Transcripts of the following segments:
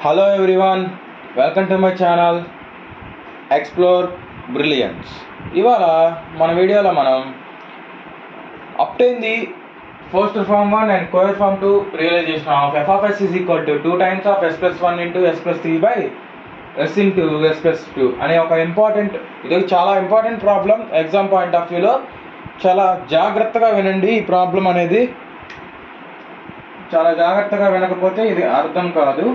Hello everyone, welcome to my channel Explore Brilliance. ఇవాళ మన వీడియోలో మనం obtain the Foster form 1 and Coer form 2 realization of f of s is equal to 2 times of s plus 1 into s plus 3 by s into s plus 2 అనే ఒక ఇది చాలా important problem. Exam point of వ్యూలో చాలా జాగ్రత్తగా వినండి. ఈ problem అనేది చాలా జాగ్రత్తగా వినకపోతే ఇది అర్థం కాదు.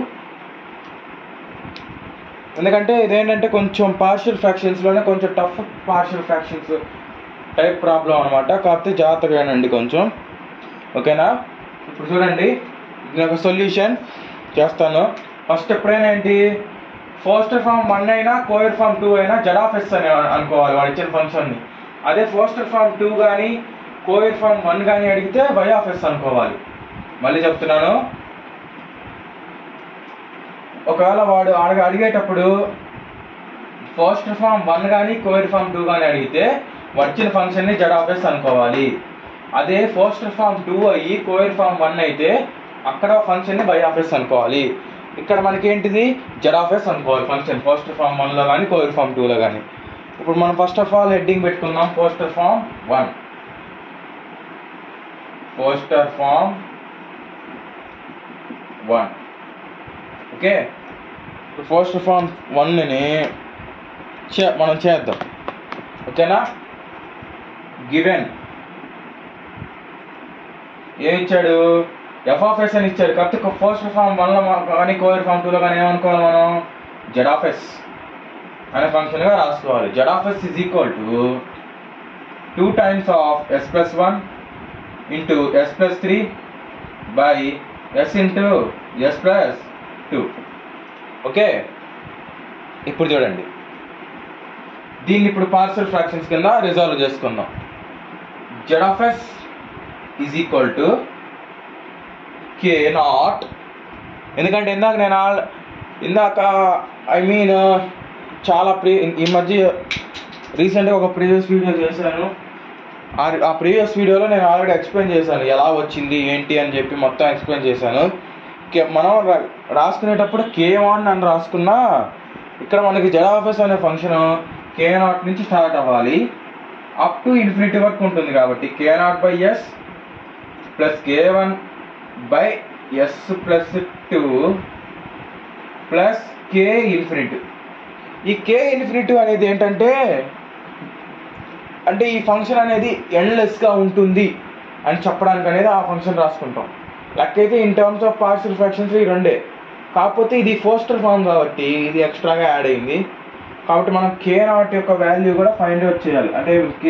ఎందుకంటే ఇదేంటంటే కొంచెం పార్షియల్ ఫ్రాక్షన్స్లోనే కొంచెం tough partial fractions type problem అనమాట. కాకపోతే జాగ్రత్తగా వినండి కొంచెం, ఓకేనా? ఇప్పుడు చూడండి, దీని ఒక సొల్యూషన్ చేస్తాను. ఫస్ట్ ఎప్పుడైనా ఏంటి, ఫోస్టర్ ఫామ్ 1 అయినా కోయర్ ఫామ్ 2 అయినా జెడ్ ఆఫ్ ఎస్ అని అనుకోవాలి వాడు ఇచ్చిన ఫంక్షన్ని. అదే ఫోస్టర్ ఫామ్ 2 కానీ కోయర్ ఫామ్ 1 కానీ అడిగితే వై ఆఫ్ ఎస్ అనుకోవాలి. మళ్ళీ చెప్తున్నాను, ఒకవేళ వాడు అడిగేటప్పుడు ఫోస్టర్ ఫామ్ 1 కానీ కోయర్ ఫామ్ 2 కానీ అడిగితే వచ్చిన ఫంక్షన్ని జెడ్ ఆఫ్ ఎస్ అనుకోవాలి. అదే ఫోస్టర్ ఫామ్ 2 అయ్యి కోయర్ ఫామ్ 1 అయితే అక్కడ ఫంక్షన్ని వై ఆఫ్ ఎస్ అనుకోవాలి. ఇక్కడ మనకి ఏంటిది, జెడ్ ఆఫ్ ఎస్ అనుకోవాలి ఫంక్షన్ ఫోస్టర్ ఫామ్ 1లో కానీ కోయర్ ఫామ్ 2లో కానీ. ఇప్పుడు మనం ఫస్ట్ ఆఫ్ ఆల్ హెడ్డింగ్ పెట్టుకుందాం, Foster form 1. Foster form 1, okay. Foster form 1ని మనం చేద్దాం, ఓకేనా? గివెన్ ఏమి ఇచ్చాడు, ఎఫ్ ఆఫ్ ఎస్ అని ఇచ్చాడు. కాబట్టి ఫోస్టర్ ఫామ్ 1లో కానీ కోయర్ ఫామ్ 2లో కానీ ఏమనుకోవాలి మనం, జెడ్ ఆఫ్ ఎస్ అనే ఫంక్షన్గా రాసుకోవాలి. Z of S is equal to 2 times of S plus 1 into S plus 3 by S into S plus 2, okay. ఇప్పుడు చూడండి, దీన్ని ఇప్పుడు పార్షియల్ ఫ్రాక్షన్స్ కింద రిజాల్వ్ చేసుకుందాం. Z of S is equal to K naught. ఎందుకంటే ఇందాక చాలా ఈ మధ్య రీసెంట్గా ఒక ప్రీవియస్ వీడియో చేశాను. ఆ ప్రీవియస్ వీడియోలో నేను ఆల్రెడీ ఎక్స్ప్లెయిన్ చేశాను ఎలా వచ్చింది ఏంటి అని చెప్పి మొత్తం ఎక్స్ప్లెయిన్ చేశాను. మనం రాసుకునేటప్పుడు K1 అని రాసుకున్నా ఇక్కడ మనకి జెడ్ ఆఫ్ ఎస్ అనే ఫంక్షన్ K0 నుంచి స్టార్ట్ అవ్వాలి, అప్ టు ఇన్ఫినిటీ వరకు ఉంటుంది. కాబట్టి K0 by yes plus K1 by yes plus 2 plus K infinity. ఈ K ఇన్ఫినిటీ అనేది ఏంటంటే ఈ ఫంక్షన్ అనేది ఎండ్లెస్గా ఉంటుంది అని చెప్పడానికి అనేది ఆ ఫంక్షన్ రాసుకుంటాం. లెక్కైతే in terms of partial fractions ఈ రెండే. కాకపోతే ఇది ఫోస్టర్ ఫామ్ కాబట్టి ఇది ఎక్స్ట్రాగా యాడ్ అయింది. కాబట్టి మనం K0 యొక్క వాల్యూ కూడా ఫైండ్ అవుట్ చేయాలి, అంటే K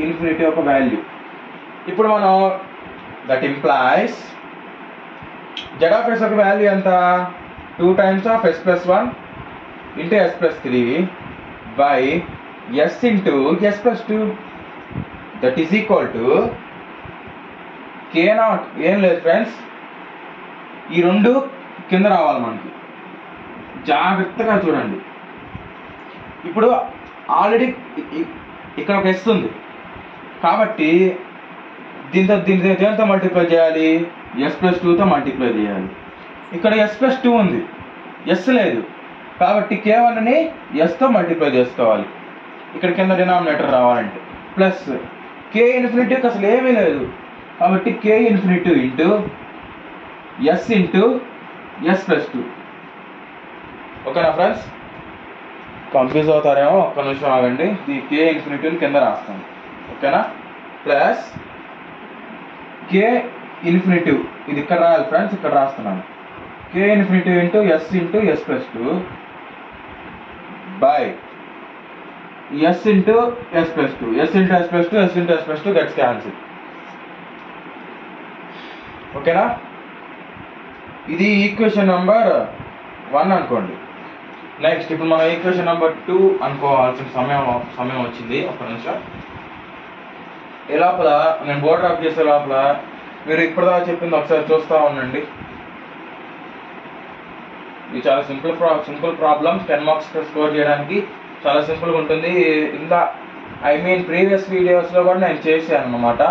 ఇన్ఫినిటీ యొక్క వాల్యూ. ఇప్పుడు మనం that implies Z of S యొక్క వాల్యూ ఎంత, 2 times of S plus 1 into S plus 3 by S into S plus 2 that is equal to K0. ఏం లేదు ఫ్రెండ్స్, ఈ రెండు కింద రావాలి మనకి. జాగ్రత్తగా చూడండి. ఇప్పుడు ఆల్రెడీ ఇక్కడ ఒక ఎస్ ఉంది కాబట్టి దీంతో మల్టిప్లై చేయాలి, ఎస్ ప్లస్ 2తో మల్టిప్లై చేయాలి. ఇక్కడ ఎస్ ప్లస్ 2 ఉంది, ఎస్ లేదు కాబట్టి K1ని ఎస్తో మల్టిప్లై చేసుకోవాలి ఇక్కడ కింద డినామినేటర్ రావాలంటే. ప్లస్ K ఇన్ఫినిటీకి అసలు ఏమీ లేదు కాబట్టి K infinity into S into S plus 2, ఓకేనా ఫ్రెండ్స్? కన్ఫ్యూజ్ అవుతారేమో, ఒక్క నిమిషం ఆగండి. ఈ K ఇన్ఫినిటీని కింద రాస్తాను, ఓకేనా? ప్లస్ K ఇన్ఫినిటీ ఇది ఇక్కడ రాయాలి ఫ్రెండ్స్, ఇక్కడ రాస్తున్నాను. K infinity into S plus 2 by S into S plus 2, S into S plus 2, S into S plus 2 gets cancel, ఓకేనా? ఇది ఈక్వేషన్ నెంబర్ 1 అనుకోండి. నెక్స్ట్ ఇప్పుడు మనం ఈక్వేషన్ నెంబర్ 2 అనుకోవాల్సిన సమయం వచ్చింది. ఒక నిమిషం, ఈ లోపల నేను బోర్డ్ డ్రాప్ చేసే లోపల మీరు ఇప్పటిదాకా చెప్పింది ఒకసారి చూస్తూ ఉండండి. ఇది చాలా సింపుల్ ప్రాబ్లం. 10 మార్క్స్ స్కోర్ చేయడానికి చాలా సింపుల్గా ఉంటుంది. ప్రీవియస్ వీడియోస్లో కూడా నేను చేశాను అన్నమాట.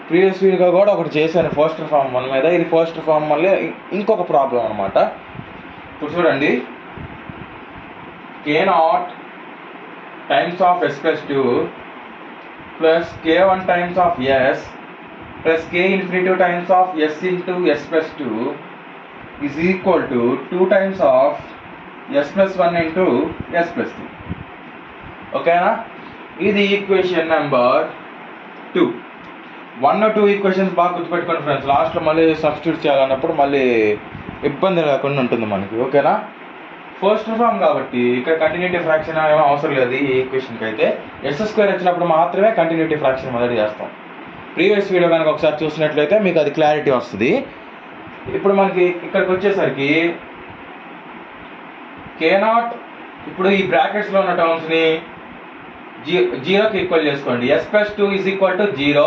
ప్రీవియస్ వీడియోగా కూడా ఒకటి చేశాను ఫోస్టర్ ఫార్మ్ 1 మీద. ఇది ఫోస్టర్ ఫార్మ్ మళ్ళీ ఇంకొక ప్రాబ్లం అనమాట. ఇప్పుడు చూడండి, k0 times of s+2 plus k1 times of s plus k infinitive times of s into s+2 is equal to 2 times of s+1 into s+3. ఓకేనా? ఇది ఈక్వేషన్ నెంబర్ 2. 1 2 ఈక్వేషన్స్ బాగా గుర్తుపెట్టుకోండి friends. లాస్ట్లో మళ్ళీ సబ్స్టిట్యూట్ చేయాలన్నప్పుడు మళ్ళీ ఇబ్బంది లేకుండా ఉంటుంది మనకి. ఓకేనా? ఫస్ట్ ఫార్మ్ కాబట్టి ఇక్కడ కంటిన్యూటీ ఫ్రాక్షన్ ఏమో అవసరం లేదు ఈ ఈక్వేషన్కి. అయితే s² వచ్చినప్పుడు మాత్రమే కంటిన్యూటీ ఫ్రాక్షన్ మొదటి చేస్తాం. ప్రీవియస్ వీడియో కనుక ఒకసారి చూసినట్లయితే మీకు అది క్లారిటీ వస్తుంది. ఇప్పుడు మనకి ఇక్కడికి వచ్చేసరికి k0 ఇప్పుడు ఈ బ్రాకెట్స్లో ఉన్న టర్మ్స్ని 0కి ఈక్వల్ చేసుకోండి. s+2 is equal to 0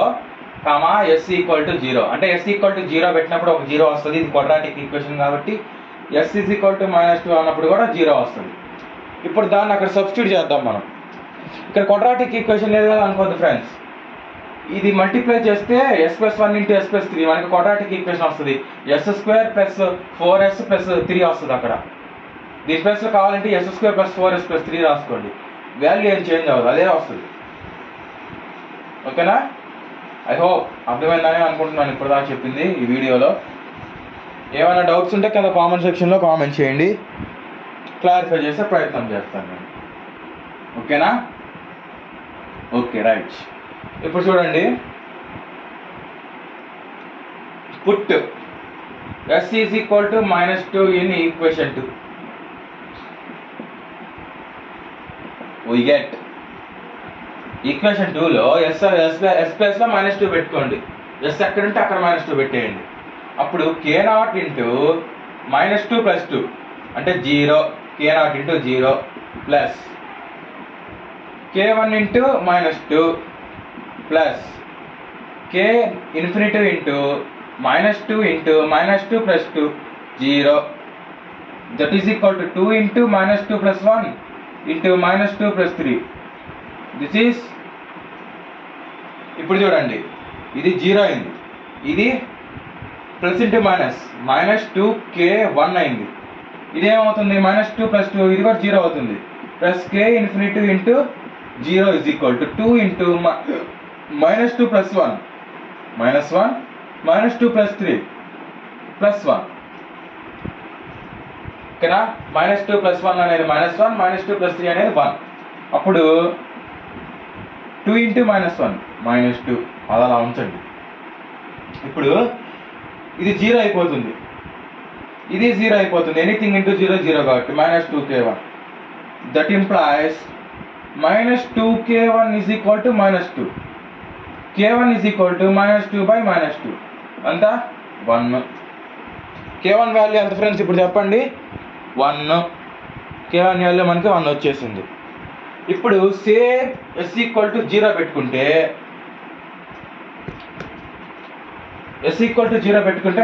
comma s equal to 0. అంటే s ఈక్వల్ టు 0 పెట్టినప్పుడు ఒక 0 వస్తుంది. ఇది క్వాడ్రాటిక్ ఈక్వేషన్ కాబట్టి s ఈజ్ ఈక్వల్ టు -2 అన్నప్పుడు కూడా 0 వస్తుంది. ఇప్పుడు దాన్ని అక్కడ సబ్స్టిట్యూట్ చేద్దాం మనం. ఇక్కడ క్వాడ్రాటిక్ ఈక్వేషన్ లేదు కదా అనుకోద్దు ఫ్రెండ్స్. ఇది మల్టిప్లై చేస్తే s+1 ఇంటూ s+3 మనకి క్వాడ్రాటిక్ ఈక్వేషన్ వస్తుంది. s² ప్లస్ 4s ప్లస్ 3 వస్తుంది అక్కడ. దీని ప్లస్లో కావాలంటే s² ప్లస్ 4s ప్లస్ 3 రాసుకోండి. వాల్యూ ఏం చేంజ్ అవ్వదు, అదే వస్తుంది. ఓకేనా? ఐ హోప్ అర్థమైందని అనుకుంటున్నాను ఇప్పుడు దాకా చెప్పింది ఈ వీడియోలో. ఏమైనా డౌట్స్ ఉంటే కింద కామెంట్ సెక్షన్లో కామెంట్ చేయండి, క్లారిఫై చేసే ప్రయత్నం చేస్తాను నేను. ఓకేనా? Okay, right. ఇప్పుడు చూడండి, put s is equal to -2 in equation 2. we get equation 2లో s ప్లస్లో -2 పెట్టుకోండి. s ఎక్కడ ఉంటే అక్కడ -2 పెట్టేయండి. అప్పుడు k0 ఇంటూ -2 ప్లస్ 2 అంటే 0, k0 into 0 plus k1 into -2 plus k infinitive into -2 into -2 plus 2 0 that is equal to 2 into -2 plus 1 into -2 plus 3. This is, ఇప్పుడు చూడండి, ఇది 0 అయింది, ఇది ప్లస్ ఇంటూ -2k1 అయింది. ఇదేమవుతుంది? -2 ప్లస్ 2 ఇది కూడా 0 అవుతుంది. Plus k infinitive into 0 is equal to 2 into -2 plus 1 -1 -2 plus 3 plus 1. ఓకేనా? -2 ప్లస్ 1 అనేది -1, -2 ప్లస్ 3 అనేది 1. అప్పుడు 2 ఇంటూ -1 -2 అలా ఉంచండి. ఇప్పుడు ఇది 0 అయిపోతుంది, ఇది 0 అయిపోతుంది. ఎనీథింగ్ ఇంటూ 0 0 కాబట్టి -2k1. That implies -2k1 is equal to -2. k1 is equal to -2 by -2 అంతా 1. k1 వాల్యూ ఎంత ఫ్రెండ్స్ ఇప్పుడు చెప్పండి? 1. k1 వాల్యూ మనకి 1 వచ్చేసింది. ఇప్పుడు సేమ్ s ఈక్వల్ టు 0 పెట్టుకుంటే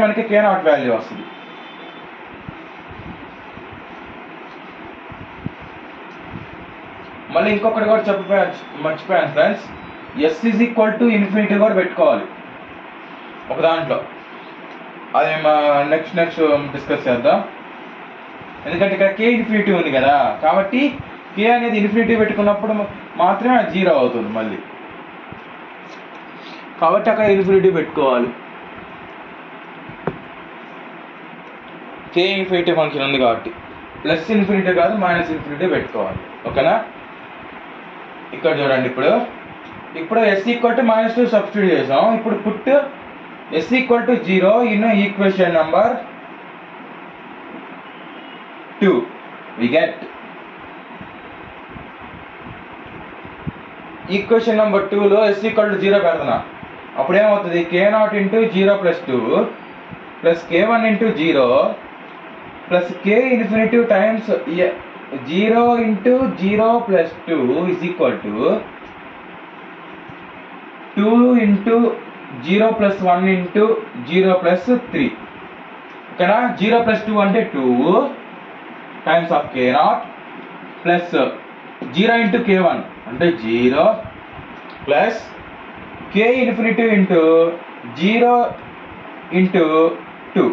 మనకి k0 వాల్యూ వస్తుంది. మళ్ళీ ఇంకొకటి కూడా మర్చిపోయాను friends, s is equal to infinity కూడా పెట్టుకోవాలి ఒక దాంట్లో. అది నెక్స్ట్ డిస్కస్ చేద్దాం. ఎందుకంటే ఇక్కడ k ఇన్ఫినిటీ ఉంది కదా, కాబట్టి k అనేది ఇన్ఫినిటీ పెట్టుకున్నప్పుడు మాత్రమే అది 0 అవుతుంది మళ్ళీ. కాబట్టి అక్కడ ఇన్ఫినిటీ పెట్టుకోవాలి. k ఇన్ఫినిటీ ఫంక్షన్ ఉంది కాబట్టి ప్లస్ ఇన్ఫినిటీ కాదు -ఇన్ఫినిటీ పెట్టుకోవాలి. ఓకేనా? ఇక్కడ చూడండి, ఇప్పుడు s ఈక్వల్ టు -2 సబ్స్టిట్యూట్ చేసాం. ఇప్పుడు put s equal to 0 in equation number 2. we get equation number 2లో s ఈక్వల్ టు 0 పెడుతున్నా. అప్పుడు ఏమవుతుంది? k0 into 0 plus 2 plus k1 into 0 plus k infinitive times 0 into 0 plus 2 is equal to 2 into 0 plus 1 into 0 plus 3. ఓకేనా? 0 plus 2 అంటే 2 times of k0 plus 0 into k1 అంటే 0 plus k infinitive into 0 into 2,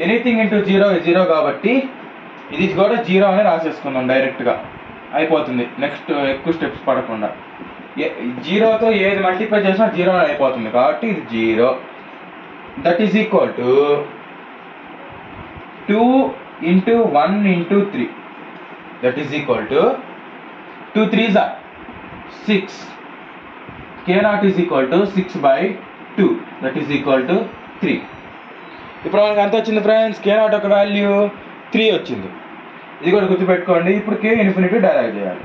anything into 0 is 0 కాబట్టి ఇది కూడా 0 అని రాసేసుకుందాం డైరెక్ట్గా, అయిపోతుంది. Next ఎక్కువ స్టెప్స్ పడకుండా 0తో ఏది మల్టిప్లై చేసినా 0 అని అయిపోతుంది కాబట్టి ఇది 0. That is equal to 2 into 1 into 3, that is equal to 2 3s are 6. k0 is equal to 6/2, that is equal to 3. ఇప్పుడు మనకి ఎంత వచ్చింది ఫ్రెండ్స్? k0 ఒక వాల్యూ 3 వచ్చింది. ఇది కూడా గుర్తుపెట్టుకోండి. ఇప్పుడు k ఇన్ఫినిటీ డైరైవ్ చేయాలి.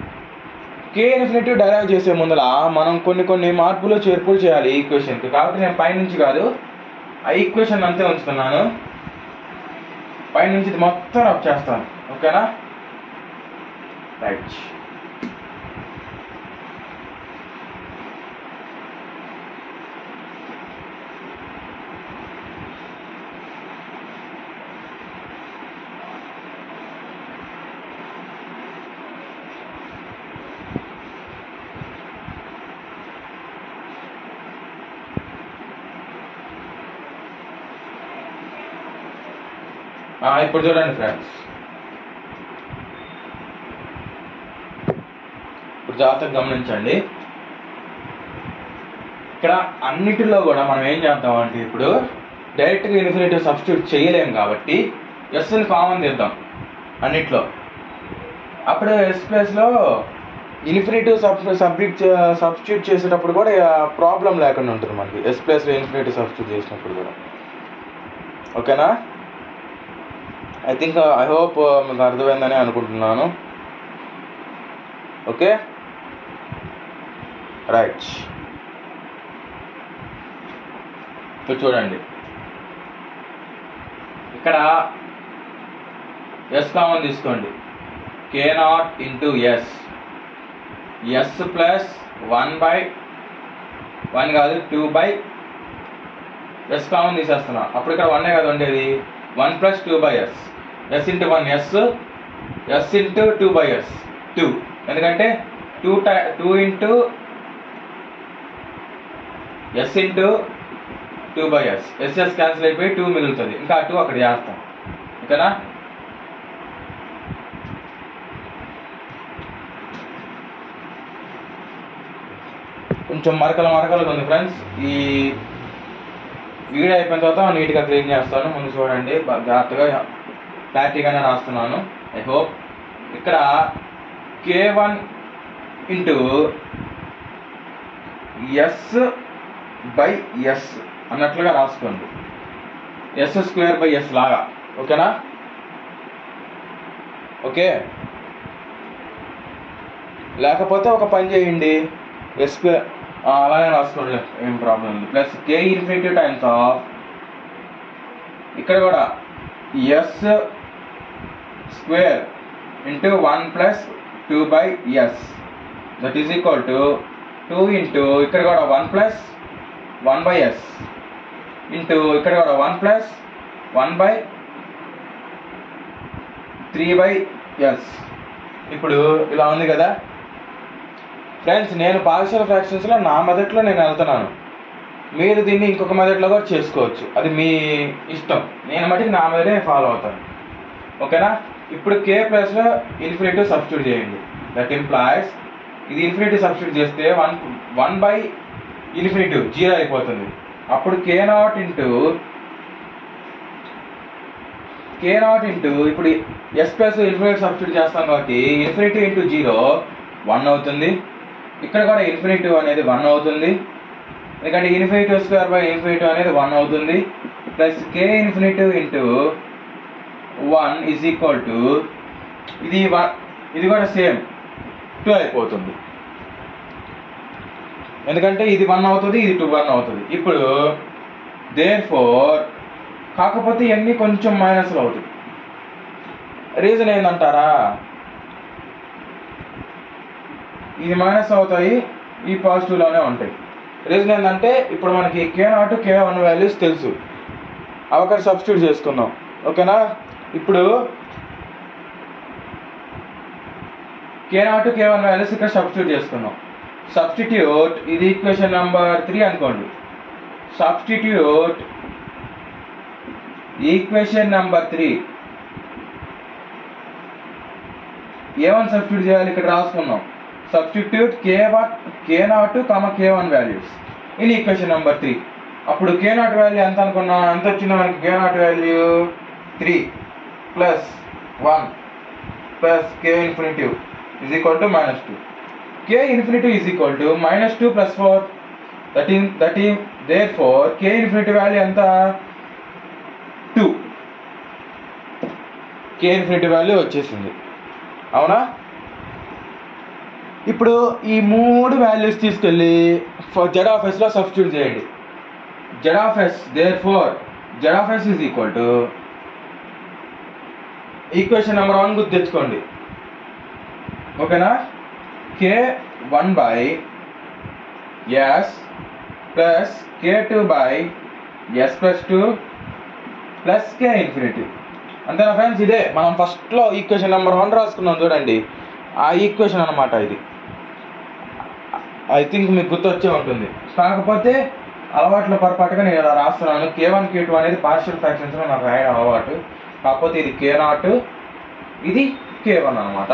k ఇన్ఫినిటీ డైరైవ్ చేసే ముందర మనం కొన్ని మార్పులు చేర్పులు చేయాలి ఈ ఈక్వేషన్కి. కాబట్టి నేను పైనుంచి కాదు, ఆ ఈక్వేషన్ అంతే ఉంచుతున్నాను. పైనుంచి ఇది మొత్తం రబ్ చేస్తాను. ఓకేనా? రైట్. ఇప్పుడు చూడండి ఫ్రెండ్స్, ఇప్పుడు జాగ్రత్తగా గమనించండి. ఇక్కడ అన్నిటిలో కూడా మనం ఏం చేద్దామంటే ఇప్పుడు డైరెక్ట్గా ఇన్ఫినిటీ సబ్స్టిట్యూట్ చేయలేము కాబట్టి ఎస్ని కామన్ తీద్దాం అన్నిట్లో. అప్పుడే ఎస్ ప్లేస్లో ఇన్ఫినిటీ సబ్స్టిట్యూట్ చేసేటప్పుడు కూడా ప్రాబ్లం లేకుండా ఉంటుంది మనకి, ఎస్ ప్లేస్లో ఇన్ఫినిటీ సబ్స్టిట్యూట్ చేసినప్పుడు కూడా. ఓకేనా? ఐ హోప్ మీకు అర్థమైందని అనుకుంటున్నాను. Okay, right. ఇప్పుడు చూడండి, ఇక్కడ ఎస్ కామన్ తీసుకోండి. k0 into yes, S plus 1/1 కాదు 2/, ఎస్ కామన్ తీసేస్తున్నా. అప్పుడు ఇక్కడ 1 కదా ఉండేది, 1 + 2/s, s into 1 s, s into 2/s 2, ఎందుకంటే 2 into s into 2/s, s cancel అయిపోయి 2 మిగులుతుంది. ఇంకా 2 అక్కడ చేస్తాం. ఓకేనా? కొంచెం మరకలుగా ఉంది ఫ్రెండ్స్. ఈ వీడియో అయిపోయిన తర్వాత నీట్గా క్లీన్ చేస్తాను. ముందు చూడండి, జాగ్రత్తగా క్లారిటీగానే రాస్తున్నాను. I hope. ఇక్కడ k1 ఇంటూ s/s అన్నట్లుగా రాసుకోండి, s²/s లాగా. ఓకేనా? ఓకే, లేకపోతే ఒక పని చేయండి, అలాగే రాసుకోండి, ఏం ప్రాబ్లం లేదు. Plus k infinity times of, ఇక్కడ కూడా s² into 1 + 2/s, that is equal to 2 into ఇక్కడ కూడా 1 + 1/s ఇంటూ ఇక్కడ కూడా 1 + 1/3/s. ఇప్పుడు ఇలా ఉంది కదా ఫ్రెండ్స్. నేను పార్షియల్ ఫ్రాక్షన్స్లో నా మెథడ్లో నేను వెళ్తున్నాను. మీరు దీన్ని ఇంకొక మెథడ్లో కూడా చేసుకోవచ్చు, అది మీ ఇష్టం. నేను మటుకు నా మెథడే ఫాలో అవుతాను. ఓకేనా? ఇప్పుడు k ప్లస్లో ఇన్ఫినిటీ సబ్స్టిట్యూట్ చేయండి. దట్ ఇంప్లాయిస్ ఇది ఇన్ఫినిటీ సబ్స్టిట్యూట్ చేస్తే 1/∞ 0 అయిపోతుంది. అప్పుడు k0 ఇంటూ ఇప్పుడు ఎస్ ప్లస్ ఇన్ఫినిటీ సబ్స్టిట్యూట్ చేస్తాం కాబట్టి ఇన్ఫినిటీ ఇంటూ 0 1 అవుతుంది. ఇక్కడ కూడా ఇన్ఫినిటీ అనేది 1 అవుతుంది, ఎందుకంటే ∞² అనేది 1 అవుతుంది. Plus k infinity into 1 is equal to ఇది కూడా సేమ్ 2 అయిపోతుంది, ఎందుకంటే ఇది 1 అవుతుంది, ఇది 1 అవుతుంది. ఇప్పుడు దేర్ఫోర్ కాకపోతే ఇవన్నీ కొంచెం మైనస్లు అవుతుంది. రీజన్ ఏంటంటారా? ఇది మైనస్ అవుతాయి, ఈ పాజిటివ్లోనే ఉంటాయి. రీజన్ ఏంటంటే ఇప్పుడు మనకి k0 k1 వాల్యూస్ తెలుసు, అవి అక్కడ సబ్స్టిట్యూట్ చేసుకుందాం. ఓకేనా? ఇప్పుడు k0 k1 వాల్యూస్ ఇక్కడ సబ్స్టిట్యూట్ చేసుకున్నాం. సబ్స్టిట్యూట్ ఇది ఈక్వేషన్ నెంబర్ 3 అనుకోండి. సబ్స్టిట్యూట్ ఈక్వేషన్ నెంబర్ 3 ఏమని సబ్స్టిట్యూట్ చేయాలి ఇక్కడ రాసుకున్నాం. Substitute k0, k1 values in equation number 3. అప్పుడు k0 వాల్యూ ఎంత అనుకున్నాం, ఎంత వచ్చింది మనకి? k0 value 3 plus 1 plus k infinitive is equal to -2. k infinitive is equal to -2 plus 4. That is therefore k infinitive value ఎంత? 2. k ఇన్ఫినిటివ్ వాల్యూ వచ్చేసింది, అవునా? ఇప్పుడు ఈ 3 వాల్యూస్ తీసుకెళ్ళి z లో సబ్స్టిట్యూట్ చేయండి. z, therefore z is equal to equation number 1 గుర్తు తెచ్చుకోండి, ఓకేనా? k1 by yes plus k2 by yes plus 2 plus k infinity. అంతేనా ఫ్రెండ్స్? ఇదే మనం ఫస్ట్లో ఈక్వేషన్ నెంబర్ 1 రాసుకున్నాం చూడండి, ఆ ఈక్వేషన్ అనమాట ఇది. ఐ థింక్ మీకు గుర్తొచ్చే ఉంటుంది. కాకపోతే అలవాట్ల పొరపాటుగా నేను ఇలా రాస్తున్నాను. k1 k2 అనేది పార్షియల్ ఫ్రాక్షన్స్లో నాకు రాయడం అలవాటు. కాకపోతే ఇది k0, ఇది k1 అనమాట.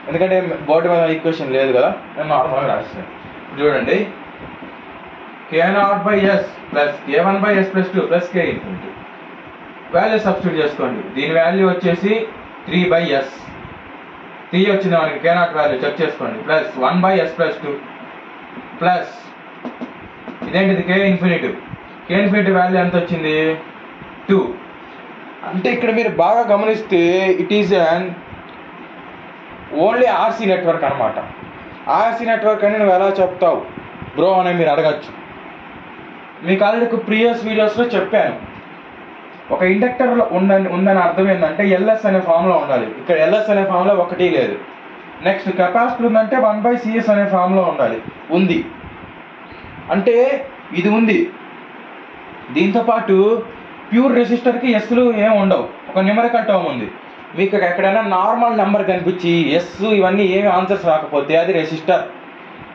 ఎందుకంటే బోర్డు మీద ఈక్వేషన్ లేదు కదా, నేను నార్మల్గా రాస్తాను. ఇప్పుడు చూడండి, k0 by yes plus k1 by yes plus 2 plus k infinity. Value substitute చేసుకోండి. దీని వాల్యూ వచ్చేసి 3 బై ఎస్, 3 వచ్చింది మనకి k0 వాల్యూ చెక్ చేసుకోండి, plus 1 by yes plus 2 plus ఇదేంటిది k infinitive. k infinitive value ఎంత వచ్చింది? 2. అంటే ఇక్కడ మీరు బాగా గమనిస్తే it is an only RC network అనమాట. ఆర్సీ నెట్వర్క్ అని నువ్వు ఎలా చెప్తావు బ్రో అని మీరు అడగచ్చు. మీకు ఆల్రెడీ ప్రీవియస్ వీడియోస్లో చెప్పాను. ఒక ఇండక్టర్ ఉందని అర్థం ఏంటంటే ఎల్ఎస్ అనే ఫామ్లో ఉండాలి. ఇక్కడ ఎల్ఎస్ అనే ఫామ్లో ఒకటి లేదు. నెక్స్ట్ కెపాసిటర్ ఉందంటే 1/CS అనే ఫామ్లో ఉండాలి, ఉంది. అంటే ఇది ఉంది. దీంతోపాటు ప్యూర్ రెసిస్టర్కి ఎస్లు ఏమి ఉండవు, ఒక న్యూమరికల్ టర్మ్ ఉంది. మీకు ఎక్కడైనా నార్మల్ నెంబర్ కనిపించి ఎస్ ఇవన్నీ ఏమి ఆన్సర్స్ రాకపోతే అది రెసిస్టర్.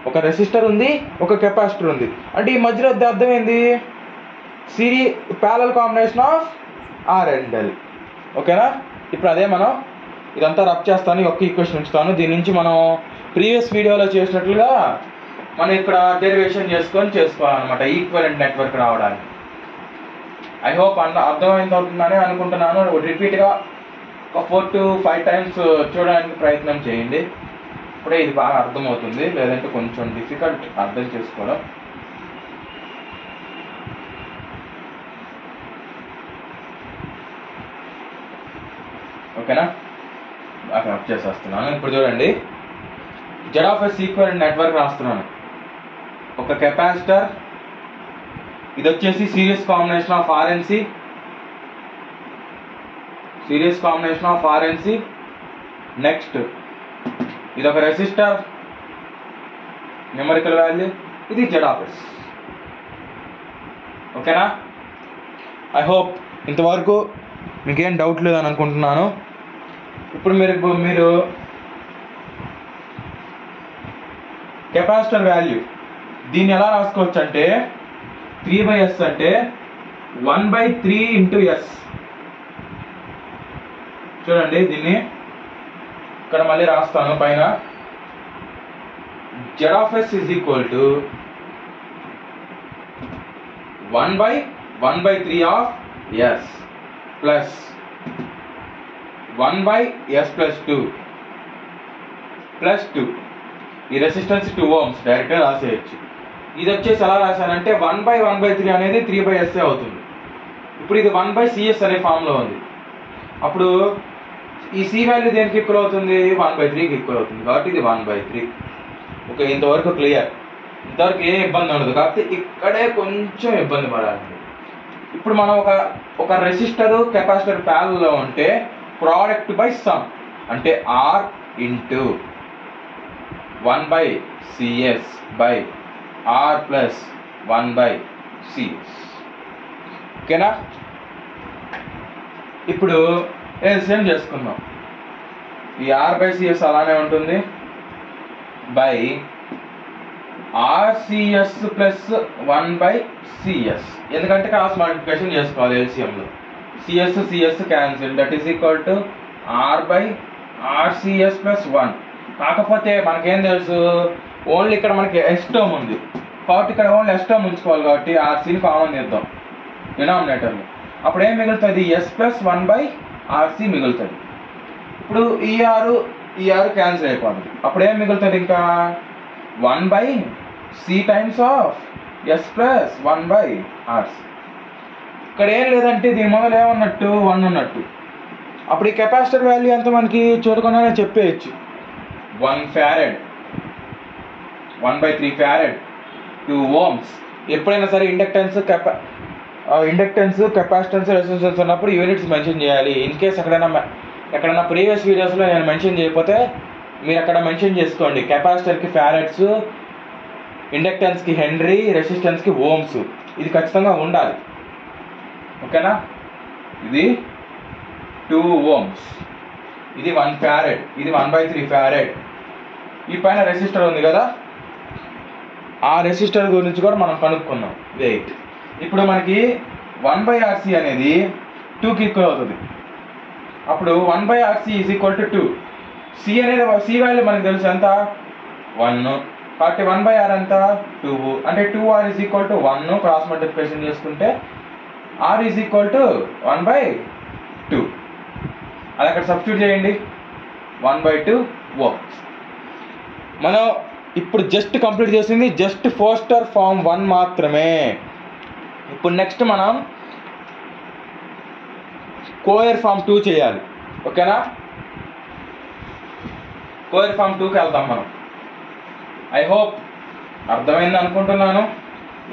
ఒక రెసిస్టర్ ఉంది, ఒక కెపాసిటర్ ఉంది. అంటే ఈ మధ్యలో అర్థం ఏంది? Parallel combination of R and L, ఓకేనా? ఇప్పుడు అదే మనం ఇదంతా రబ్ చేస్తాను, ఒక్క ఈక్వేషన్ ఉంచుతాను. దీని నుంచి మనం ప్రీవియస్ వీడియోలో చేసినట్లుగా మనం ఇక్కడ డెరివేషన్ చేసుకోవాలన్నమాట ఈక్వలెంట్ నెట్వర్క్ రావడానికి. ఐ హోప్ అర్థమవుతుందని అనుకుంటున్నాను. రిపీట్గా ఒక 4 to 5 టైమ్స్ చూడడానికి ప్రయత్నం చేయండి. ఇప్పుడే ఇది బాగా అర్థమవుతుంది, లేదంటే కొంచెం డిఫికల్ట్ అర్థం చేసుకోవడం. ఓకేనా? బాగా అప్ చేసేస్తున్నాను. ఇప్పుడు చూడండి, z ఈక్వలెంట్ నెట్వర్క్ రాస్తున్నాను. ఒక కెపాసిటర్, ఇది వచ్చేసి series combination of RNC. Next ఇది ఒక రెసిస్టర్, న్యూమరికల్ వాల్యూ, ఇది z. ఓకేనా? ఐ హోప్ ఇంతవరకు మీకేం డౌట్ లేదని అనుకుంటున్నాను. ఇప్పుడు మీరు కెపాసిటర్ వాల్యూ దీన్ని ఎలా రాసుకోవచ్చు అంటే 3/s అంటే 1/3 ఇంటూ ఎస్. చూడండి, దీన్ని ఇక్కడ మళ్ళీ రాస్తాను పైన. z is equal to 1/1/3 of S plus 1/s plus 2 plus 2. ఈ రెసిస్టెన్స్ 2 ohms డైరెక్ట్గా రాసేయచ్చు. ఇది వచ్చేసి ఎలా రాశానంటే 1/1/3 అనేది 3/s అవుతుంది. ఇప్పుడు ఇది 1/CS అనే ఫామ్లో ఉంది. అప్పుడు ఈ C వాల్యూ దేనికి ఈక్వల్ అవుతుంది? 1/3కి ఈక్వల్ అవుతుంది. కాబట్టి ఇది 1/3. ఓకే, ఇంతవరకు క్లియర్. ఇంతవరకు ఏ ఇబ్బంది ఉండదు. కాకపోతే ఇక్కడే కొంచెం ఇబ్బంది పడాలి. ఇప్పుడు మనం ఒక రెసిస్టర్ కెపాసిటర్ ప్యారలల్లో ఉంటే ప్రోడక్ట్ బై సమ్ అంటే R into 1/CS by R plus 1/CS. ఓకేనా? ఇప్పుడు ఎల్సిఎం చేసుకుందాం. ఈ R/CS అలానే ఉంటుంది బై ఆర్సిఎస్ ప్లస్ 1/సిఎస్, ఎందుకంటే క్రాస్ మల్టిప్లికేషన్ చేసుకోవాలి ఎల్సిఎంలో. CS CS cancel, that is equal to r/RCS plus 1. కాకపోతే మనకేం తెలుసు, ఓన్లీ ఇక్కడ మనకి ఎస్ టర్మ్ ఉంది కాబట్టి ఇక్కడ ఓన్లీ ఎస్ టర్మ్ ఉంచుకోవాలి కాబట్టి ఆర్సీని కామన్ చేద్దాం డినామినేటర్లో. అప్పుడు ఏం మిగులుతుంది, ఎస్ ప్లస్ 1/RC మిగులుతుంది. ఇప్పుడు ఈఆర్ క్యాన్సిల్ అయిపోతుంది. అప్పుడు ఏం మిగులుతుంది, ఇంకా 1/C times of S plus 1/RC. ఇక్కడ ఏం లేదంటే దీని మొదలు ఏమన్నట్టు 1 ఉన్నట్టు. అప్పుడు ఈ కెపాసిటర్ వాల్యూ ఎంత మనకి చూడకుండానే చెప్పేయచ్చు, 1 farad, 1/3 farad, 2 ohms. ఎప్పుడైనా సరే ఇండక్టెన్స్ కెపాసిటెన్స్ రెసిస్టెన్స్ ఉన్నప్పుడు యూనిట్స్ మెన్షన్ చేయాలి. ఇన్ కేస్ ఎక్కడైనా ప్రీవియస్ వీడియోస్లో నేను మెన్షన్ చేయకపోతే మీరు అక్కడ మెన్షన్ చేసుకోండి. కెపాసిటర్కి ఫ్యారెడ్స్, ఇండక్టెన్స్కి హెన్రీ, రెసిస్టెన్స్కి ఓమ్స్. ఇది ఖచ్చితంగా ఉండాలి, ఓకేనా. ఇది 2 ohms, ఇది 1 farad, ఇది 1/3 farad. ఈ పైన రెసిస్టర్ ఉంది కదా, ఆ రెసిస్టర్ గురించి కూడా మనం కనుక్కుందాం. వెయిట్, ఇప్పుడు మనకి 1/RC అనేది 2కి ఈక్వల్ అవుతుంది. అప్పుడు 1/RC is equal to 2. C value మనకు తెలుసు ఎంత, 1. కాబట్టి 1/R ఎంత, 2. అంటే 2R is equal to 1. Cross multiplication చేసుకుంటే R ఈజ్ ఈక్వల్ టు 1/2. అది అక్కడ సబ్స్టిట్యూట్ చేయండి, 1/2 ohms. మనం ఇప్పుడు జస్ట్ కంప్లీట్ చేసింది జస్ట్ ఫోస్టర్ ఫార్మ్ 1 మాత్రమే. ఇప్పుడు నెక్స్ట్ మనం కోయర్ ఫార్మ్ 2 చేయాలి, ఓకేనా. కోయర్ ఫార్మ్ 2కి వెళ్తాం మనం. ఐ హోప్ అర్థమైంది అనుకుంటున్నాను.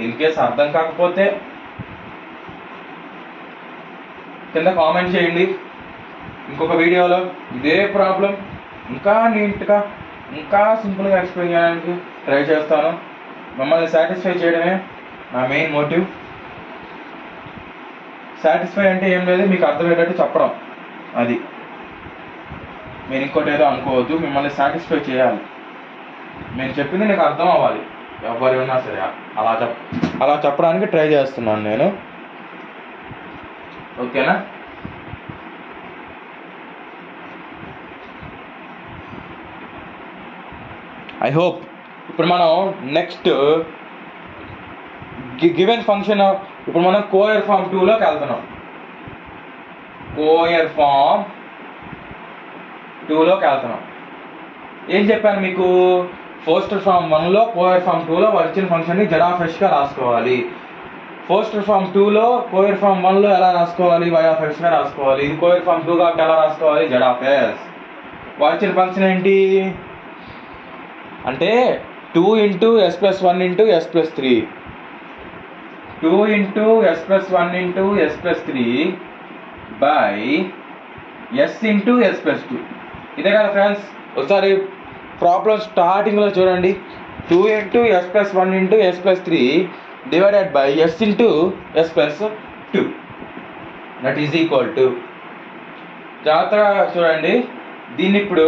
ఇన్ కేస్ అర్థం కాకపోతే కింద కామెంట్ చేయండి. ఇంకొక వీడియోలో ఇదే ప్రాబ్లం ఇంకా నీట్గా ఇంకా సింపుల్గా ఎక్స్ప్లెయిన్ చేయడానికి ట్రై చేస్తాను. మిమ్మల్ని సాటిస్ఫై చేయడమే నా మెయిన్ మోటివ్. సాటిస్ఫై అంటే ఏం లేదు, మీకు అర్థమయ్యేటట్టు చెప్పడం. అది మీరు ఇంకోటి ఏదో అనుకోవద్దు, మిమ్మల్ని సాటిస్ఫై చేయాలి. నేను చెప్పింది నీకు అర్థం అవ్వాలి, ఎవరు ఉన్నా సరే. అలా చెప్పడానికి ట్రై చేస్తున్నాను నేను, ఓకేనా. ఐ హోప్ ఇప్పుడు మనం నెక్స్ట్ గివెన్ ఫంక్షన్, ఇప్పుడు మనం కోయర్ ఫార్మ్ 2లోకి వెళ్తున్నాం. కోయర్ ఫార్మ్ 2లోకి వెళ్తున్నాం. ఏం చెప్పాను మీకు, ఫోస్టర్ ఫార్మ్ 1లో కోయర్ ఫార్మ్ 2లో వచ్చిన ఫంక్షన్ని జెడ్(f)గా రాసుకోవాలి. ఫోస్టర్ ఫార్మ్ 2లో కోయర్ ఫార్మ్ 1లో ఎలా రాసుకోవాలి, y(x)గా రాసుకోవాలి. ఇది కోయర్ ఫార్మ్ 2 కాబట్టి ఎలా రాసుకోవాలి, z(s). వచ్చిన ఫంక్షన్ ఏంటి అంటే 2 × s + 1 × s + 3, 2 × s + 1 × s + 3 by s × s + 2. ఇదే కదా ఫ్రెండ్స్. ఒకసారి ప్రాబ్లం స్టార్టింగ్లో చూడండి, 2 × s + 1 × s + 3 divided by s × s + 2, that is equal to. జాగ్రత్తగా చూడండి. దీన్ని ఇప్పుడు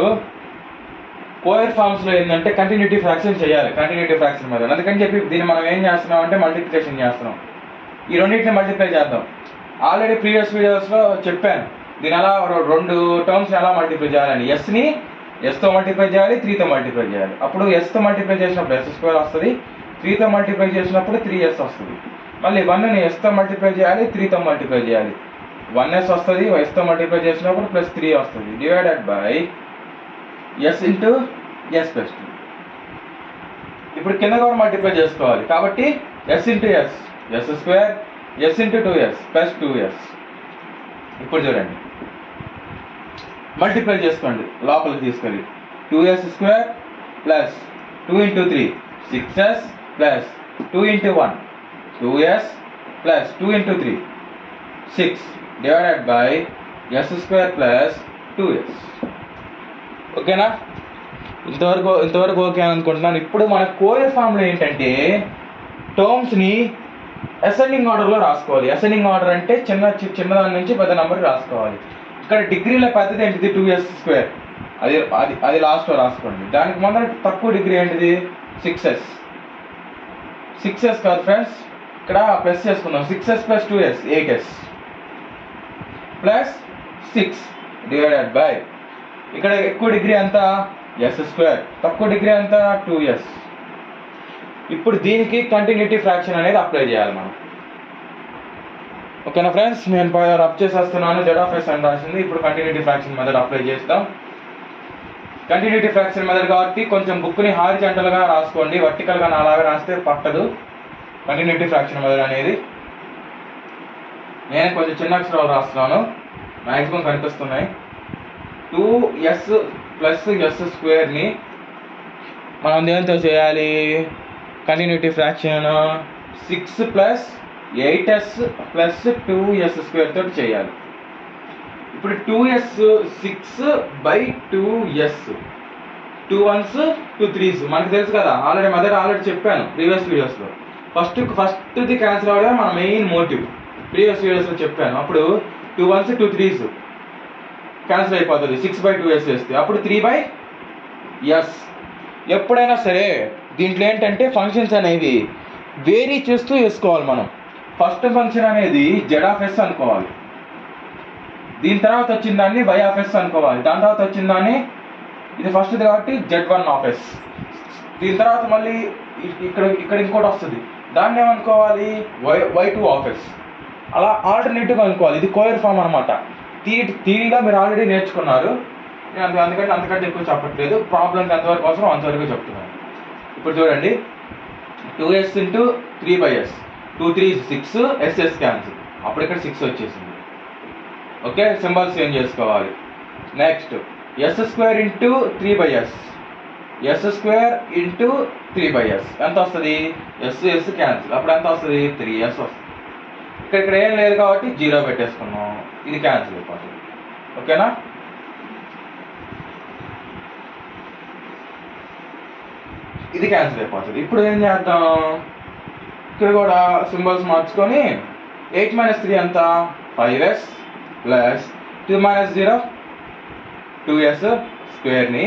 కోయర్ ఫార్మ్స్లో ఏంటంటే కంటిన్యూటీ ఫ్రాక్షన్ చేయాలి, కంటిన్యూటీ ఫ్రాక్షన్ మీద. అందుకని చెప్పి దీన్ని మనం ఏం చేస్తున్నాం అంటే మల్టిప్లికేషన్ చేస్తున్నాం. ఈ రెండింటిని మల్టిప్లై చేద్దాం. ఆల్రెడీ ప్రీవియస్ వీడియోస్లో చెప్పాను దీని అలా 2 టర్మ్స్ని ఎలా మల్టిప్లై చేయాలని. ఎస్ని ఎస్తో మల్టిప్లై చేయాలి, 3తో మల్టిప్లై చేయాలి. అప్పుడు ఎస్తో మల్టిప్లై చేసినప్పుడు s² వస్తుంది, 3తో మల్టిప్లై చేసినప్పుడు 3s వస్తుంది. మళ్ళీ 1ని ఎస్తో మల్టిప్లై చేయాలి, 3తో మల్టిప్లై చేయాలి, 1s వస్తుంది. ఎస్తో మల్టిప్లై చేసినప్పుడు +3 వస్తుంది, డివైడెడ్ బై s × s + 2. ఇప్పుడు కింద కూడా మల్టిప్లై చేసుకోవాలి కాబట్టి s × s, s², s × 2s + 2s. ఇప్పుడు చూడండి, మల్టిప్లై చేసుకోండి లోపలికి తీసుకెళ్ళి. 2s² + 2 × 3 6s + 2 × 1 2s + 2 × 3 6 divided by s² + 2s. ఓకేనా. ఇంతవరకు ఓకే అనుకుంటున్నాను. ఇప్పుడు మన కోయర్ ఫార్మ్లో ఏంటంటే టర్మ్స్ని అసెండింగ్ ఆర్డర్లో రాసుకోవాలి. అసెండింగ్ ఆర్డర్ అంటే చిన్నదాని నుంచి పెద్ద నెంబర్కి రాసుకోవాలి. ఇక్కడ డిగ్రీలో పెద్దది ఏంటిది, 2s². అది లాస్ట్లో రాసుకోండి. దానికి ముందర తక్కువ డిగ్రీ ఏంటిది, 6s. 6s కాదు ఫ్రెండ్స్, ఇక్కడ ప్లస్ చేసుకుందాం. 6s plus 2s 8s plus 6 divided by, ఇక్కడ ఎక్కువ డిగ్రీ ఎంత s², తక్కువ డిగ్రీ ఎంత 2s. ఇప్పుడు దీనికి కంటిన్యూటీ ఫ్రాక్షన్ అనేది అప్లై చేయాలి మనం. ఓకేనా ఫ్రెండ్స్, నేను రబ్ చేసేస్తున్నాను. z(s) అని రాసింది. ఇప్పుడు కంటిన్యూటీ ఫ్రాక్షన్ మెథడ్ అప్లై చేస్తాం. కంటిన్యూటీ ఫ్రాక్షన్ మెథడ్ కాబట్టి కొంచెం బుక్ని హారిజాంటల్గా రాసుకోండి, వర్టికల్గా నాలాగా రాస్తే పట్టదు కంటిన్యూటీ ఫ్రాక్షన్ మెథడ్ అనేది. నేను కొంచెం చిన్న అక్షరాలు రాస్తున్నాను, మ్యాక్సిమం కనిపిస్తున్నాయి. 2s ప్లస్ s² మనం దేంతో చేయాలి continuity fraction? 6 plus 8s plus 2s² తోటి చేయాలి. ఇప్పుడు 2s 6/2s, 2 1s 2 3s మనకు తెలుసు కదా, ఆల్రెడీ చెప్పాను ప్రీవియస్ వీడియోస్లో. ఫస్ట్ది క్యాన్సిల్ అవ్వడమే మన మెయిన్ మోటివ్, ప్రీవియస్ వీడియోస్లో చెప్పాను. అప్పుడు 2 1s 2 3s క్యాన్సిల్ అయిపోతుంది 6/2s వేస్తే, అప్పుడు 3/s. ఎప్పుడైనా సరే దీంట్లో ఏంటంటే ఫంక్షన్స్ అనేవి వేరీ చేస్తూ వేసుకోవాలి మనం. ఫస్ట్ ఫంక్షన్ అనేది z(s) అనుకోవాలి, దీని తర్వాత వచ్చిన దాన్ని y(s) అనుకోవాలి, దాని తర్వాత వచ్చిన దాన్ని, ఇది ఫస్ట్ది కాబట్టి z1(s), దీని తర్వాత మళ్ళీ ఇక్కడ ఇంకోటి వస్తుంది, దాన్ని ఏమనుకోవాలి y2(s). అలా ఆల్టర్నేటివ్గా అనుకోవాలి. ఇది కోయర్ ఫామ్ అనమాట. థియరీగా మీరు ఆల్రెడీ నేర్చుకున్నారు, నేను అంతకంటే ఎక్కువ చెప్పట్లేదు. ప్రాబ్లంకి ఎంతవరకు అవసరం అంతవరకు చెప్తున్నాను. ఇప్పుడు చూడండి, 2s into 3/s, 2 3 6, s cancel, అప్పుడు ఇక్కడ 6 వచ్చేసింది. ఓకే, సింబల్స్ చేంజ్ చేసుకోవాలి. Next s² into 3/s, s² into 3/s ఎంత వస్తుంది? s క్యాన్సిల్, అప్పుడు ఎంత వస్తుంది? 3s వస్తుంది. ఇక్కడ ఏం లేదు కాబట్టి 0 పెట్టేసుకున్నాం, ఇది క్యాన్సిల్ అయిపోతుంది. ఓకేనా? ఇది క్యాన్సిల్ అయిపోతుంది. ఇప్పుడు ఏం చేద్దాం, ఇక్కడ కూడా సింబల్స్ మార్చుకొని 8 - 3 ఎంత? 5s ప్లస్ 2 - 0 2s²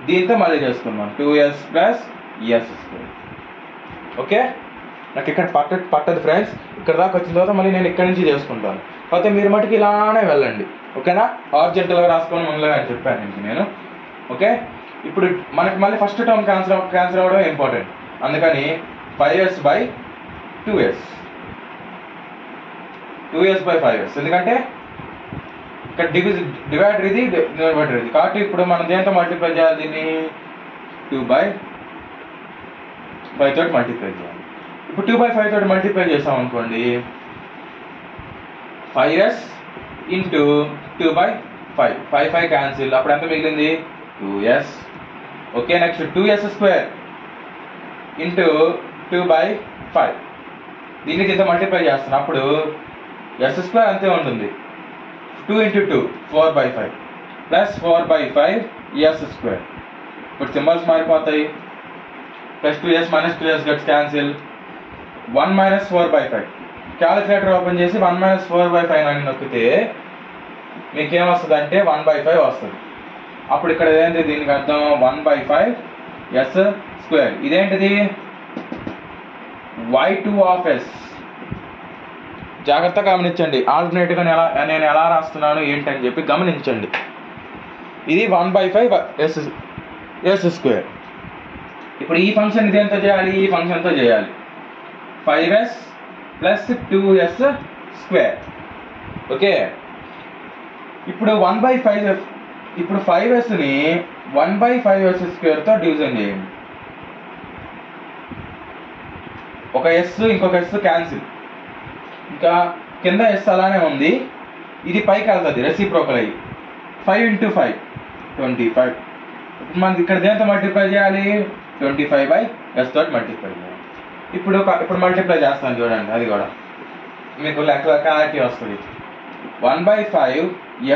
దీంతో మళ్ళీ చేసుకున్నాం 2s ప్లస్ s². ఓకే, నాకు ఇక్కడ పట్టదు ఫ్రెండ్స్. ఇక్కడ దాకా వచ్చిన తర్వాత మళ్ళీ నేను ఇక్కడ నుంచి చేసుకుంటాను. కాకపోతే మీరు మటుకు ఇలానే వెళ్ళండి. ఓకేనా? హారిజాంటల్గా రాసుకొని ముందుగా అని చెప్పాను ఇంక నేను. ఓకే, ఇప్పుడు మనకి మళ్ళీ ఫస్ట్ టర్మ్ క్యాన్సిల్ అవ్వడం ఇంపార్టెంట్. అందుకని 5s/2s, 2s/5s, ఎందుకంటే ఇక్కడ డివైడర్ ఇది, డివైడర్ ఇది కాబట్టి ఇప్పుడు మనం దేంతో మల్టిప్లై చేయాలి? దీన్ని 2/5 తోటి మల్టిప్లై చేయాలి. ఇప్పుడు 2/5 తోటి మల్టిప్లై చేసాం అనుకోండి, 5s ఇంటూ 2/5, 5 క్యాన్సిల్, అప్పుడు ఎంత మిగిలింది? 2s. Okay, next 2s² into 2/5, దీన్ని దీంతో మల్టిప్లై చేస్తాను, అప్పుడు s² అంతే ఉంటుంది. 2 ఇంటూ 2 4/5 ప్లస్ 4/5 s². ఇప్పుడు సింబల్స్ మారిపోతాయి. Plus 2s minus 2s guts cancel. 1 - 4/5 calculator open చేసి 1 - 4/5 అని నొక్కితే మీకేమొస్తుంది అంటే 1/5 వస్తుంది. అప్పుడు ఇక్కడ ఏంటి దీనికి అర్థం? 1/5 s². ఇదేంటిది? y2(s). జాగ్రత్తగా గమనించండి, ఆల్టర్నేటివ్గా నేను ఎలా రాస్తున్నాను ఏంటని చెప్పి గమనించండి. ఇది 1/5 s². ఇప్పుడు ఈ ఫంక్షన్ ఇదేంతో చేయాలి? ఈ ఫంక్షన్తో చేయాలి. 5s plus 2s². ఓకే, ఇప్పుడు 1/5, ఇప్పుడు 5sని 1/5s² డివిజన్ చేయండి. ఒక s ఇంకొక s క్యాన్సిల్, ఇంకా కింద s అలానే ఉంది, ఇది పైకి వెళ్తుంది రెసిప్రోకల్ అయ్యి. 5 ఇంటూ 5 25. ఇప్పుడు మనకి ఇక్కడ దేంతో మల్టిప్లై చేయాలి? 25/s తోటి మల్టిప్లై చేయాలి. ఇప్పుడు మల్టిప్లై చేస్తాను చూడండి, అది కూడా మీకు లెక్క క్లారిటీ వస్తుంది. 1/5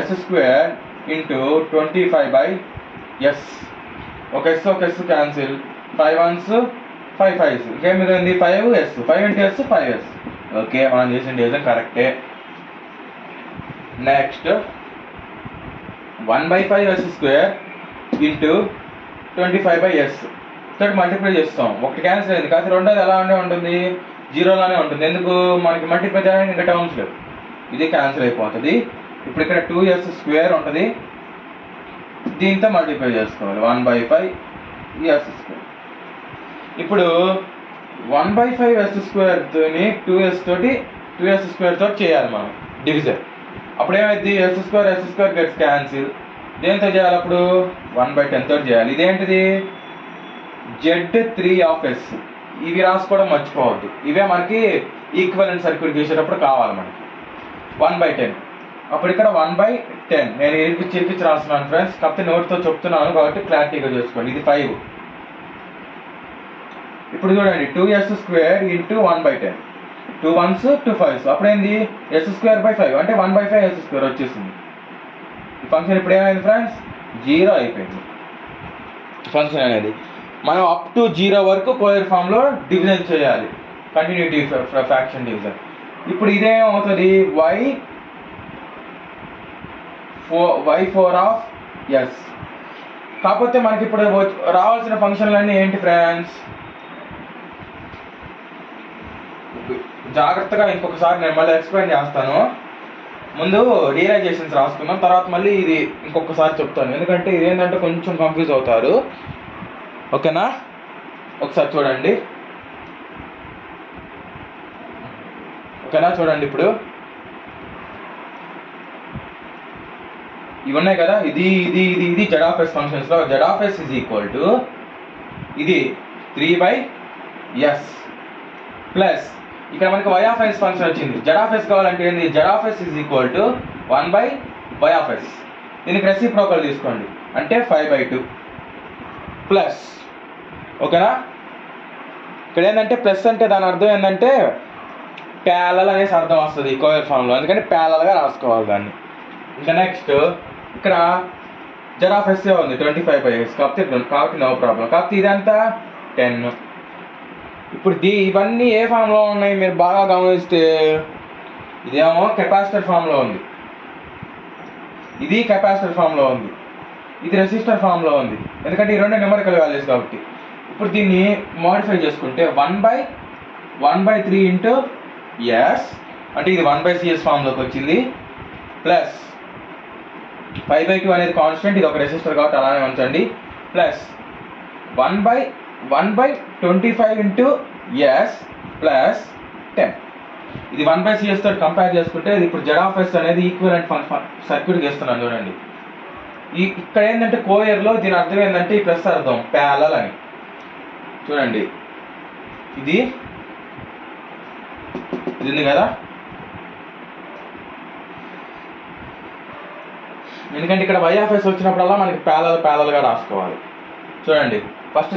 s² ఇంటూ 25/s, ఒక s క్యాన్సిల్, 5 1s 5 5s, ఇంకేం మిగిలింది? 5s, 5 into s 5s. Okay, మనం చేసిన డివిజన్ కరెక్టే. నెక్స్ట్ 1/5 s² ఇంటూ 25/s, తోటి మల్టిప్లై చేస్తాం. ఒకటి క్యాన్సిల్ అయింది కానీ రెండోది ఎలానే ఉంటుంది, జీరోలానే ఉంటుంది. ఎందుకు, మనకి మల్టిప్లై చేయడానికి ఇంకా టర్మ్స్ లేవు, ఇది క్యాన్సిల్ అయిపోతుంది. ఇప్పుడు ఇక్కడ 2s² ఉంటుంది, దీంతో మల్టిప్లై చేసుకోవాలి 1/5s². ఇప్పుడు 1/5s² 2s² తోటి చేయాలి మనం డివిజన్. అప్పుడు ఏమైంది, s² గెట్స్ క్యాన్సిల్. దేంతో చేయాలి అప్పుడు, 1/10 తోటి చేయాలి. ఇదేంటిది, Z3 ఇవి రాసుకోవడం మర్చిపోవద్దు, ఇవే మనకి ఈక్వలెంట్ సర్క్యూట్ గీసేటప్పుడు కావాలి మనకి. 1/10 అప్పుడు ఇక్కడ 1/10 నేను ఇరికిచ్చి రాస్తున్నాను ఫ్రెండ్స్, కాకపోతే నోట్తో చెప్తున్నాను కాబట్టి క్లారిటీగా చేసుకోండి. ఇది 5. ఇప్పుడు చూడండి 2s² into 1/10, 2 1s 2 5s, అప్పుడేంది s²/5 అంటే 1/5s² వచ్చేసింది. ఈ ఫంక్షన్ ఇప్పుడు ఏమైంది ఫ్రెండ్స్, 0 అయిపోయింది ఫంక్షన్ అనేది. మనం అప్ టు 0 వరకు కోయర్ ఫామ్లో డివిజన్ చేయాలి, కంటిన్యూటీ ఫ్రాక్షన్ డివిజన్. ఇప్పుడు ఇదేమవుతుంది, y4 కాకపోతే మనకి ఇప్పుడు రావాల్సిన ఫంక్షన్లన్నీ ఏంటి ఫ్రెండ్స్, జాగ్రత్తగా ఇంకొకసారి నేను మళ్ళీ ఎక్స్ప్లెయిన్ చేస్తాను. ముందు రియలైజేషన్స్ రాసుకుందాం, తర్వాత మళ్ళీ ఇది ఇంకొకసారి చెప్తాను, ఎందుకంటే ఇదేంటంటే కొంచెం కన్ఫ్యూజ్ అవుతారు. ఓకేనా, ఒకసారి చూడండి. ఓకేనా, చూడండి ఇప్పుడు ఇవి ఉన్నాయి కదా, ఇది ఇది ఇది ఇది Z ఫంక్షన్స్లో Z ఇది 3/s ప్లస్ ఇక్కడ మనకి y ఫంక్షన్ వచ్చింది. Z కావాలంటే ఏంది, Z 1/y. దీనికి రెసిప్రోకల్ తీసుకోండి అంటే 5/2 ప్లస్. ఓకేనా, ఇక్కడ ఏంటంటే ప్లస్ అంటే దాని అర్థం ఏంటంటే ప్యారలల్ అనేసి అర్థం వస్తుంది కోయర్ ఫామ్లో, అందుకని ప్యారలల్గా రాసుకోవాలి దాన్ని. ఇంకా నెక్స్ట్ ఇక్కడ Z ఉంది 25/s కాబట్టి నో ప్రాబ్లం. కాబట్టి ఇదంతా 10. ఇప్పుడు ఇవన్నీ ఏ ఫామ్లో ఉన్నాయి మీరు బాగా గమనిస్తే, ఇదేమో కెపాసిటర్ ఫామ్లో ఉంది, ఇది కెపాసిటర్ ఫామ్లో ఉంది, ఇది రెసిస్టర్ ఫామ్లో ఉంది, ఎందుకంటే ఈ రెండు న్యూమరికల్ వాల్యూస్ కాబట్టి. ఇప్పుడు దీన్ని మోడిఫై చేసుకుంటే 1/3 ఇంటూ s అంటే ఇది 1/cs ఫామ్లోకి వచ్చింది, ప్లస్ 5/2 అనేది కాన్స్టెంట్, ఇది ఒక రెసిస్టర్ కాబట్టి అలానే ఉంచండి, ప్లస్ 1/25 ఇంటూ s ప్లస్ 10. ఇది 1/cs తోటి కంపేర్ చేసుకుంటే ఇప్పుడు Z అనేది ఈక్వలెంట్ సర్క్యూట్ చేస్తున్నాను చూడండి. ఇక్కడ ఏంటంటే కోయర్లో దీని అర్థం ఏంటంటే ఈ ప్లస్ అర్థం ప్యారలల్ అని. చూడండి ఇది ఉంది కదా, ఎందుకంటే ఇక్కడ y వచ్చినప్పుడల్లా మనకి ప్యారలల్గా రాసుకోవాలి. చూడండి ఫస్ట్ y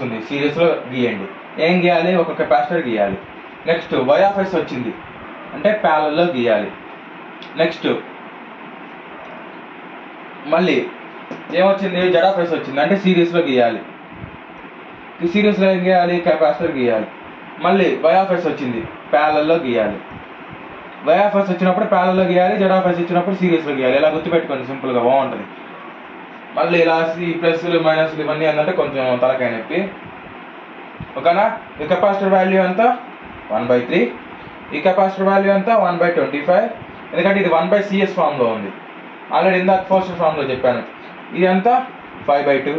ఉంది, సిరీస్లో గీయండి. ఏం గీయాలి, ఒక కెపాసిటర్ గీయాలి. నెక్స్ట్ y వచ్చింది అంటే ప్యారలల్లో గీయాలి. నెక్స్ట్ మళ్ళీ ఏమొచ్చింది, Z వచ్చింది అంటే సిరీస్లో గీయాలి. ఈ సిరీస్లో ఏం గీయాలి, కెపాసిటర్ గీయాలి. మళ్ళీ y వచ్చింది ప్యారలల్లో గీయాలి. y వచ్చినప్పుడు ప్యారలల్లో గీయాలి, Z ఇచ్చినప్పుడు సిరీస్లో గీయాలి. ఇలా గుర్తుపెట్టుకోండి, సింపుల్గా బాగుంటుంది. మళ్ళీ ఇలా ప్లస్లు మైనస్లు ఇవన్నీ ఏంటంటే కొంచెం తలకాయ నొప్పి. ఓకేనా, ఈ కెపాసిటర్ వాల్యూ అంతా 1/3, ఈ కెపాసిటర్ వాల్యూ అంతా 1/25, ఎందుకంటే ఇది 1/cs ఫామ్లో ఉంది. ఆల్రెడీ ఇందాక ఫస్ట్ ఫామ్లో చెప్పాను. ఇదంతా 5/2,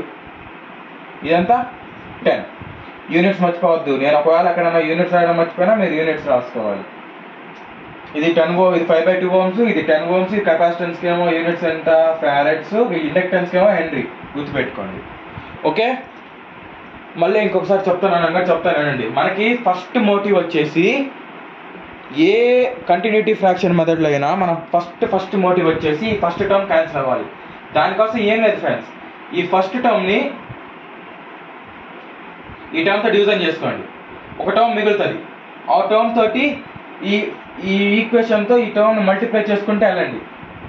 ఇదంతా 10. యూనిట్స్ మర్చిపోవద్దు, నేను ఒకవేళ ఎక్కడైనా యూనిట్స్ రాయడం మర్చిపోయినా మీరు యూనిట్స్ రాసుకోవాలి. ఇది 10 ఇది 5/2 ohms, ఇది 10 ohms. ఈ కెపాసిటెన్స్కి ఏమో యూనిట్స్ ఎంత ఫారెడ్స్, ఇండక్టెన్స్కి ఏమో హెన్రీ, గుర్తుపెట్టుకోండి. ఓకే, మళ్ళీ ఇంకొకసారి చెప్తానండి. మనకి ఫస్ట్ మోటివ్ వచ్చేసి ఏ కంటిన్యూటీ ఫ్రాక్షన్ మెథడ్లో అయినా మనం ఫస్ట్ మోటివ్ వచ్చేసి ఫస్ట్ టర్మ్ క్యాన్సిల్ అవ్వాలి. దానికోసం ఏం లేదు ఫ్రెండ్స్, ఈ ఫస్ట్ టర్మ్ని ఈ టర్మ్తో డివిజన్ చేసుకోండి, ఒక టర్మ్ మిగులుతుంది. ఆ టర్మ్ తోటి ఈ ఈక్వేషన్తో ఈ టర్మ్ని మల్టిప్లై చేసుకుంటే వెళ్ళండి.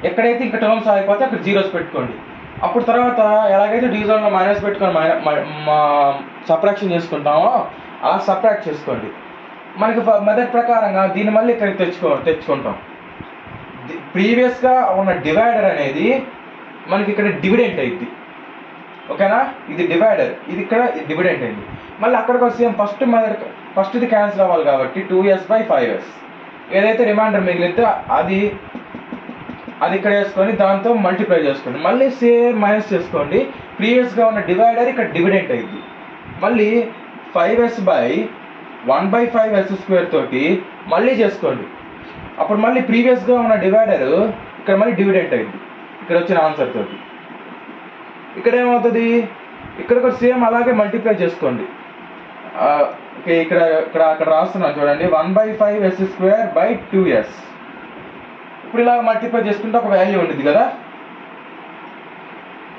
ఎక్కడైతే ఇంకా టర్మ్స్ ఆగిపోతే అక్కడ జీరోస్ పెట్టుకోండి. అప్పుడు తర్వాత ఎలాగైతే డివిజన్లో మైనస్ పెట్టుకొని సబ్ట్రాక్షన్ చేసుకుంటామో అలా సబ్ట్రాక్ట్ చేసుకోండి. మనకి మెథడ్ ప్రకారంగా దీన్ని మళ్ళీ ఇక్కడికి తెచ్చుకుంటాం. ప్రీవియస్గా ఉన్న డివైడర్ అనేది మనకి ఇక్కడ డివిడెంట్ అయింది. ఓకేనా. ఇది డివైడర్, ఇది ఇక్కడ డివిడెంట్ అయింది. మళ్ళీ అక్కడికి వస్తే ఫస్ట్ది క్యాన్సిల్ అవ్వాలి కాబట్టి 2s/5s ఏదైతే రిమైండర్ మిగిలితే అది ఇక్కడ వేసుకొని దాంతో మల్టిప్లై చేసుకోండి. మళ్ళీ సేమ్ మైనస్ చేసుకోండి. ప్రీవియస్గా ఉన్న డివైడర్ ఇక్కడ డివిడెంట్ అయింది. మళ్ళీ 5s/1/5s² తోటి మళ్ళీ చేసుకోండి. అప్పుడు మళ్ళీ ప్రీవియస్గా ఉన్న డివైడర్ ఇక్కడ మళ్ళీ డివిడెంట్ అయింది ఇక్కడ వచ్చిన ఆన్సర్ తోటి. ఇక్కడ ఏమవుతుంది, ఇక్కడ కూడా సేమ్ అలాగే మల్టిప్లై చేసుకోండి. ఓకే, అక్కడ రాస్తున్నాను చూడండి, 1/5s²/2s. ఇప్పుడు ఇలా మల్టిప్లై చేసుకుంటే ఒక వాల్యూ ఉంటుంది కదా,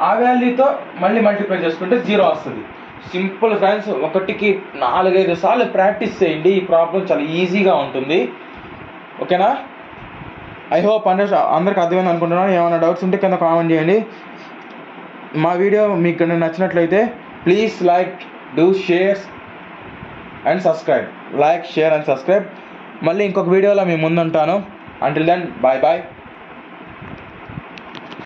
ఆ వాల్యూతో మళ్ళీ మల్టిప్లై చేసుకుంటే 0 వస్తుంది. సింపుల్ ఫ్రెండ్స్, 1కి 4-5 సార్లు ప్రాక్టీస్ చేయండి. ఈ ప్రాబ్లం చాలా ఈజీగా ఉంటుంది. ఓకేనా. ఐ హోప్ అందరికి అర్థమైంది అనుకుంటున్నాను. ఏమైనా డౌట్స్ ఉంటే కింద కామెంట్ చేయండి. మా వీడియో మీకు నచ్చినట్లయితే please like, do share and subscribe. Like, share and subscribe. మళ్ళీ ఇంకొక వీడియోలో మీ ముందుంటాను. Until then, bye bye.